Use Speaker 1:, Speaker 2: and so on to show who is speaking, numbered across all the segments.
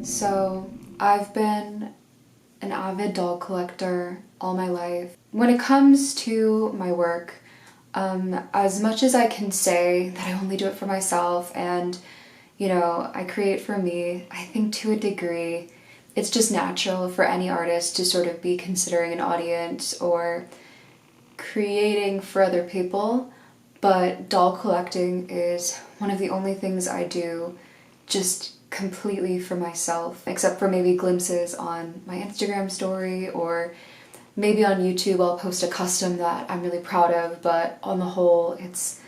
Speaker 1: So I've been an avid doll collector all my life. When it comes to my work, as much as I can say that I only do it for myself and, I create for me, I think to a degree, it's just natural for any artist to sort of be considering an audience or creating for other people. But doll collecting is one of the only things I do just completely for myself, except for maybe glimpses on my Instagram story, or maybe on YouTube I'll post a custom that I'm really proud of, but on the whole it's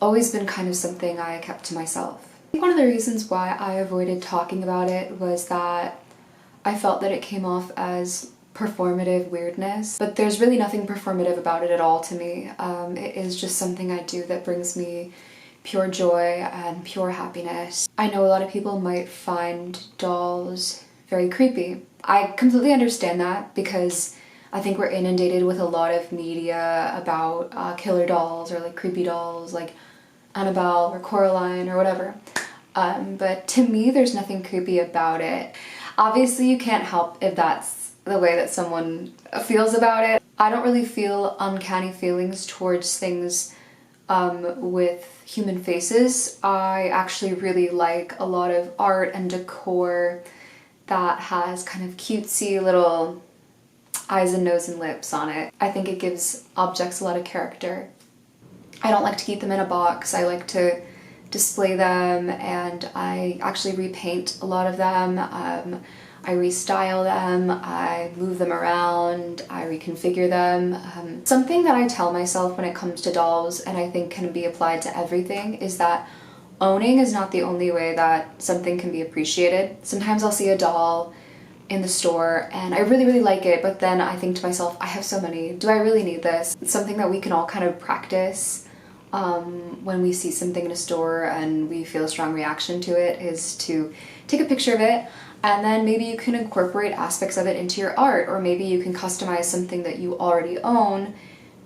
Speaker 1: always been kind of something I kept to myself. I think one of the reasons why I avoided talking about it was that I felt that it came off as performative weirdness, but there's really nothing performative about it at all to me. It is just something I do that brings me pure joy and pure happiness. I know a lot of people might find dolls very creepy. I completely understand that because I think we're inundated with a lot of media about killer dolls or like creepy dolls like Annabelle or Coraline or whatever. But to me, there's nothing creepy about it. Obviously, you can't help if that's the way that someone feels about it. I don't really feel uncanny feelings towards things with human faces. I actually really like a lot of art and decor that has kind of cutesy little eyes and nose and lips on it. I think it gives objects a lot of character. I don't like to keep them in a box. I like to display them, and I actually repaint a lot of them. I restyle them, I move them around, I reconfigure them. Something that I tell myself when it comes to dolls, and I think can be applied to everything, is that owning is not the only way that something can be appreciated. Sometimes I'll see a doll in the store and I really, really like it, but then I think to myself, I have so many, do I really need this? It's something that we can all kind of practice when we see something in a store and we feel a strong reaction to it, is to take a picture of it, and then maybe you can incorporate aspects of it into your art, or maybe you can customize something that you already own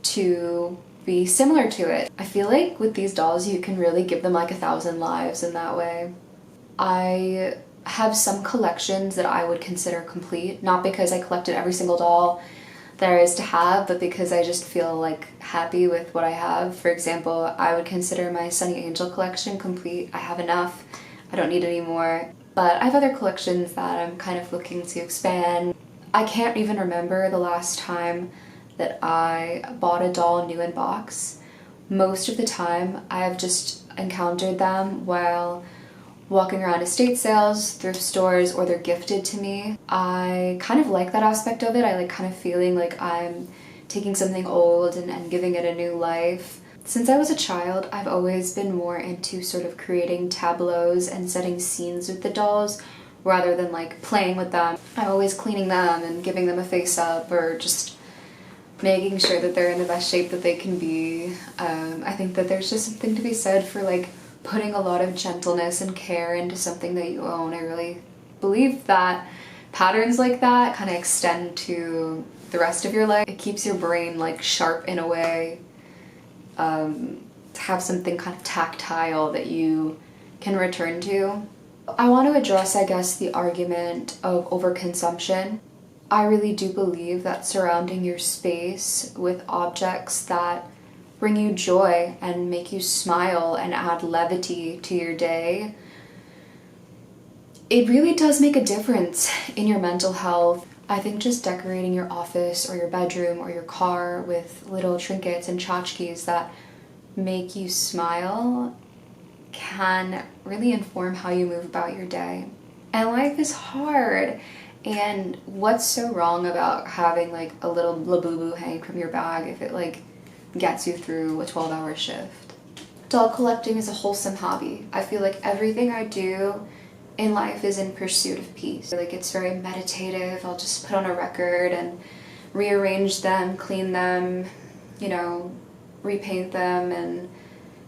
Speaker 1: to be similar to it. I feel like with these dolls you can really give them like 1,000 lives in that way. I have some collections that I would consider complete, not because I collected every single doll there is to have, but because I just feel like happy with what I have. For example, I would consider my Sunny Angel collection complete. I have enough, I don't need any more. But I have other collections that I'm kind of looking to expand. I can't even remember the last time that I bought a doll new in box. Most of the time I have just encountered them while walking around estate sales, thrift stores, or they're gifted to me. I kind of like that aspect of it. I like kind of feeling like I'm taking something old and giving it a new life. Since I was a child, I've always been more into sort of creating tableaus and setting scenes with the dolls rather than like playing with them. I'm always cleaning them and giving them a face up, or just making sure that they're in the best shape that they can be. I think that there's just something to be said for like putting a lot of gentleness and care into something that you own. I really believe that patterns like that kind of extend to the rest of your life. It keeps your brain like sharp in a way. To have something kind of tactile that you can return to. I want to address, I guess, the argument of overconsumption. I really do believe that surrounding your space with objects that bring you joy and make you smile and add levity to your day, it really does make a difference in your mental health. I think just decorating your office or your bedroom or your car with little trinkets and tchotchkes that make you smile can really inform how you move about your day. And life is hard, and what's so wrong about having like a little Labubu hang from your bag if it like gets you through a 12-hour shift? Doll collecting is a wholesome hobby. I feel like everything I do in life is in pursuit of peace. Like, it's very meditative. I'll just put on a record and rearrange them, clean them, repaint them, and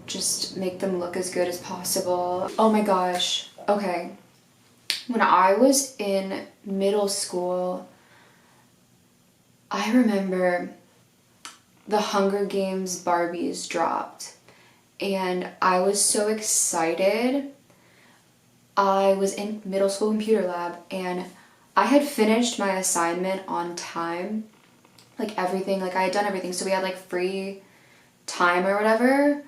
Speaker 1: just make them look as good as possible. Oh my gosh. Okay. When I was in middle school, I remember the Hunger Games Barbies dropped, and I was so excited. I was in middle school computer lab and I had finished my assignment on time, like everything, like I had done everything, so we had like free time or whatever,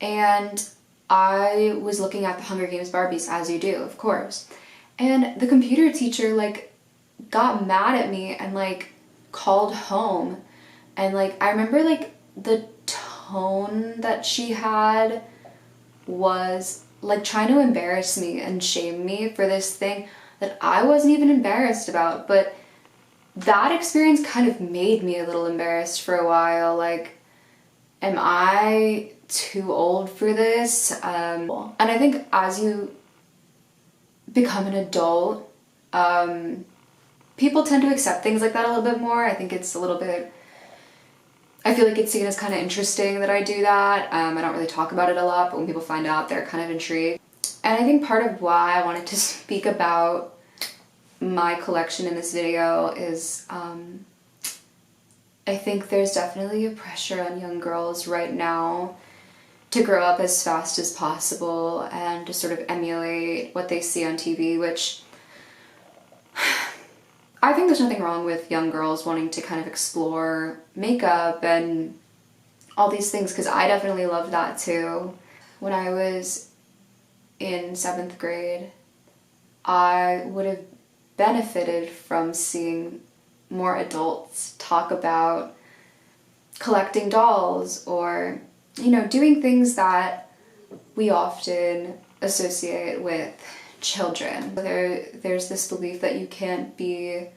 Speaker 1: and I was looking at the Hunger Games Barbies, as you do, of course, and the computer teacher like got mad at me and like called home, and like I remember like the tone that she had was like trying to embarrass me and shame me for this thing that I wasn't even embarrassed about. But that experience kind of made me a little embarrassed for a while. Like, am I too old for this? And I think as you become an adult, people tend to accept things like that a little bit more. I think it's a little bit, I feel like it's seen as kind of interesting that I do that. I don't really talk about it a lot, but when people find out, they're kind of intrigued. And I think part of why I wanted to speak about my collection in this video is I think there's definitely a pressure on young girls right now to grow up as fast as possible and to sort of emulate what they see on TV, which I think there's nothing wrong with young girls wanting to kind of explore makeup and all these things, because I definitely loved that too. When I was in 7th grade, I would have benefited from seeing more adults talk about collecting dolls or, you know, doing things that we often associate with children. There's this belief that you can't be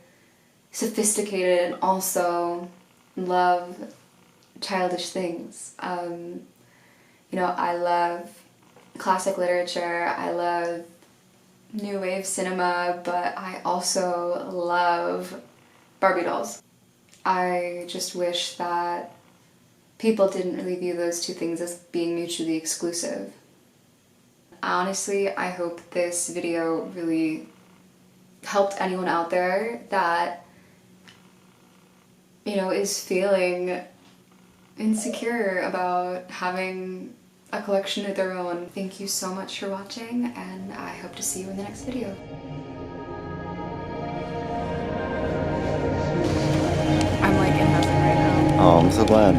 Speaker 1: sophisticated and also love childish things. You know, I love classic literature, I love new wave cinema, but I also love Barbie dolls. I just wish that people didn't really view those two things as being mutually exclusive. Honestly, I hope this video really helped anyone out there that, you know, is feeling insecure about having a collection of their own. Thank you so much for watching, and I hope to see you in the next video. I'm like in heaven right now.
Speaker 2: Oh, I'm so glad.